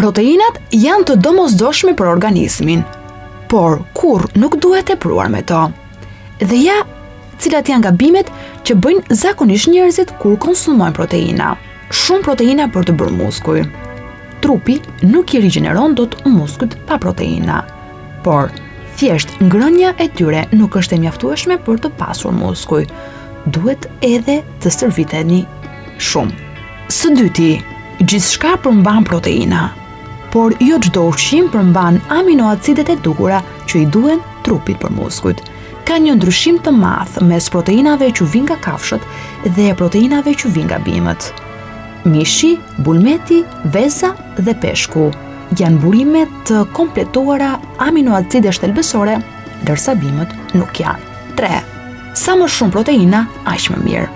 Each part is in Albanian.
Proteinat janë të domosdoshme për organizmin, por kur nuk duhet tepruar me to. Dhe ja, cilat janë gabimet që bëjnë zakonisht njerëzit kur konsumojnë proteina. Shumë proteina për të bërë muskuj. Trupi nuk i rigjeneron dot muskujt pa proteina, por thjesht ngrënia e tyre nuk është e mjaftueshme për të pasur muskuj. Duhet edhe të stërviteni shumë. Së dyti, gjithçka përmban proteina, por jo çdo ushqim përmban aminoacidet e dukura që i duhen trupit për muskujt. Ka një ndryshim të madh mes proteinave që vijnë nga kafshët dhe proteinave që vijnë nga bimët. Mishi, bulmeti, veza dhe peshku janë burime të kompletuara aminoacide shtelbësore, ndërsa bimët nuk janë. 3. Sa më shumë proteina, aq më mirë.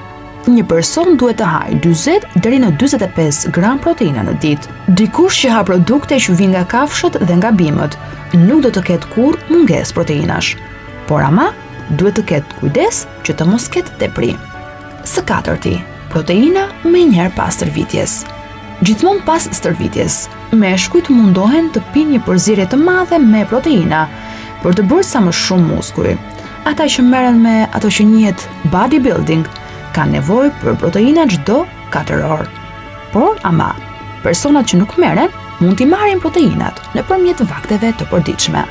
Një person duhet të hajë 40 deri në 45 gram proteina në ditë. Dikush që ha produkte që vijnë nga kafshët dhe nga bimët, nuk do të ketë kurrë mungesë proteinash, por ama duhet të ketë kujdes që të mos ketë tepri. Së katërti, proteina me njëherë pas stërvitjes. Gjithmonë pas stërvitjes, meshkujt mundohen të pinë një përzierje të madhe me proteina për të bërë sa më shumë muskuj. Ata që merren me ato që njihet bodybuilding kanë nevojë për proteina çdo 4 orë. Por ama, personat që nuk merren mund t'i marrin proteinat nëpërmjet vakteve të përditshme.